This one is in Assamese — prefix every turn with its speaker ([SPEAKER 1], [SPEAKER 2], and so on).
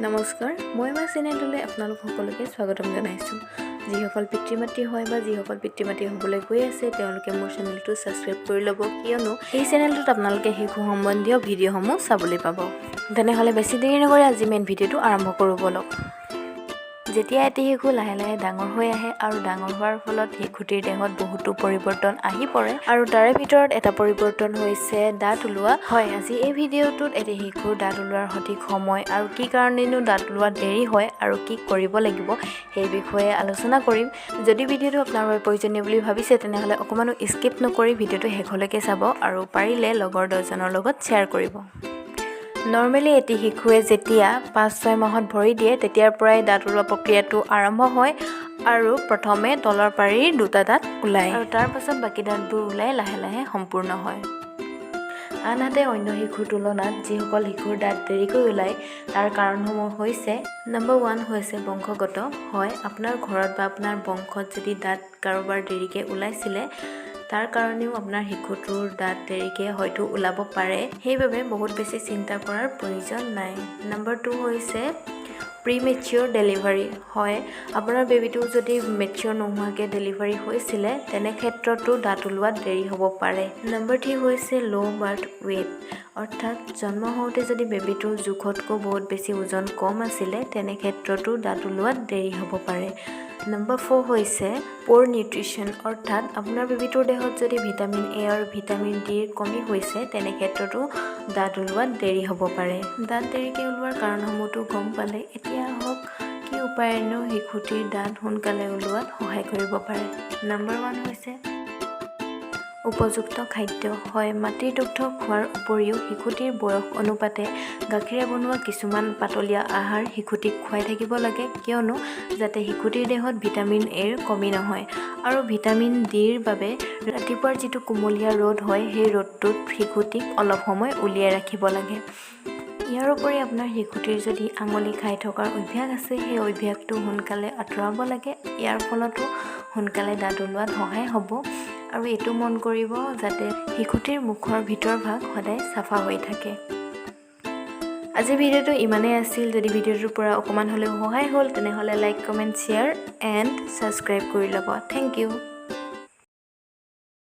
[SPEAKER 1] নমস্কাৰ, মই আমাৰ চেনেললৈ আপোনালোক সকলোকে স্বাগতম জনাইছোঁ। যিসকল পিতৃ মাতৃ হয় বা যিসকল পিতৃ মাতৃ হ'বলৈ গৈ আছে তেওঁলোকে মোৰ চেনেলটো ছাবস্ক্ৰাইব কৰি ল'ব, কিয়নো এই চেনেলটোত আপোনালোকে শিশু সম্বন্ধীয় ভিডিঅ'সমূহ চাবলৈ পাব। তেনেহ'লে বেছি দেৰি নকৰি আজি মেইন ভিডিঅ'টো আৰম্ভ কৰোঁ ব'লক। যেতিয়া এটি শিশু লাহে লাহে ডাঙৰ হৈ আহে আৰু ডাঙৰ হোৱাৰ ফলত শিশুটিৰ দেহত বহুতো পৰিৱৰ্তন আহি পৰে আৰু তাৰে ভিতৰত এটা পৰিৱৰ্তন হৈছে দাঁত ওলোৱা। হয়, আজি এই ভিডিঅ'টোত এটি শিশুৰ দাঁত ওলোৱাৰ সঠিক সময় আৰু কি কাৰণেনো দাঁত ওলোৱা দেৰি হয় আৰু কি কৰিব লাগিব সেই বিষয়ে আলোচনা কৰিম। যদি ভিডিঅ'টো আপোনাৰ বাবে প্ৰয়োজনীয় বুলি ভাবিছে তেনেহ'লে অকণমানো স্কিপ নকৰি ভিডিঅ'টো শেষলৈকে চাব আৰু পাৰিলে লগৰ 10জনৰ লগত শ্বেয়াৰ কৰিব। নৰ্মেলি এটি শিশুৱে যেতিয়া 5-6 মাহত ভৰি দিয়ে তেতিয়াৰ পৰাই দাঁত ওলোৱা প্ৰক্ৰিয়াটো আৰম্ভ হয় আৰু প্ৰথমে তলৰ পাৰিৰ 2টা দাঁত ওলায় আৰু তাৰ পাছত বাকী দাঁতবোৰ ওলাই লাহে লাহে সম্পূৰ্ণ হয়। আনহাতে অন্য শিশুৰ তুলনাত যিসকল শিশুৰ দাঁত দেৰিকৈ ওলায় তাৰ কাৰণসমূহ হৈছে নম্বৰ 1 হৈছে বংশগত। হয়, আপোনাৰ ঘৰত বা আপোনাৰ বংশত যদি দাঁত কাৰোবাৰ দেৰিকৈ ওলাইছিলে তাৰ কাৰণেও আপোনাৰ শিশুটোৰ দাঁত দেৰিকৈ হয়তো ওলাব পাৰে, সেইবাবে বহুত বেছি চিন্তা কৰাৰ প্ৰয়োজন নাই। নম্বৰ 2 হৈছে প্ৰিমেচিয়ৰ ডেলিভাৰী। হয়, আপোনাৰ বেবীটো যদি মেচিয়ৰ নোহোৱাকৈ ডেলিভাৰী হৈছিলে তেনে ক্ষেত্ৰতো দাঁত ওলোৱাত দেৰি হ'ব পাৰে। নম্বৰ 3 হৈছে ল' বাৰ্থ ৱেইট, অৰ্থাৎ জন্ম হওঁতে যদি বেবীটোৰ জোখতকৈ বহুত বেছি ওজন কম আছিলে তেনে ক্ষেত্ৰতো দাঁত ওলোৱাত দেৰি হ'ব পাৰে। নম্বৰ 4 হৈছে প'ৰ নিউট্ৰিশ্যন, অৰ্থাৎ আপোনাৰ বেবীটোৰ দেহত যদি ভিটামিন এ আৰু ভিটামিন ডিৰ কমি হৈছে তেনে ক্ষেত্ৰতো দাঁত ওলোৱাত দেৰি হ'ব পাৰে। দাঁত দেৰিকৈ ওলোৱাৰ কাৰণসমূহতো গম পালে, এতিয়া আহক কি উপায়েনো শিশুটিৰ দাঁত সোনকালে ওলোৱাত সহায় কৰিব পাৰে। নম্বৰ 1 হৈছে উপযুক্ত খাদ্য। হয়, মাতৃৰ দুগ্ধ খোৱাৰ উপৰিও শিশুটিৰ বয়স অনুপাতে গাখীৰে বনোৱা কিছুমান পাতলীয়া আহাৰ শিশুটিক খুৱাই থাকিব লাগে, কিয়নো যাতে শিশুটিৰ দেহত ভিটামিন এৰ কমি নহয় আৰু ভিটামিন ডিৰ বাবে ৰাতিপুৱাৰ যিটো কুমলীয়া ৰ'দ হয় সেই ৰ'দটোত শিশুটিক অলপ সময় উলিয়াই ৰাখিব লাগে। ইয়াৰ উপৰি আপোনাৰ শিশুটিৰ যদি আঙুলি খাই থকাৰ অভ্যাস আছে সেই অভ্যাসটো সোনকালে আঁতৰাব লাগে। ইয়াৰ ফলতো সোনকালে দাঁত ওলোৱাত সহায় হ'ব আৰু এইটো মন কৰিব যাতে শিশুটিৰ মুখৰ ভিতৰ ভাগ সদায় চাফা হৈ থাকে। আজি ভিডিঅ'টো ইমানেই আছিল। যদি ভিডিঅ'টোৰ পৰা অকণমান হ'লেও সহায় হ'ল তেনেহ'লে like, comment, share and subscribe কৰি ল'ব। Thank U.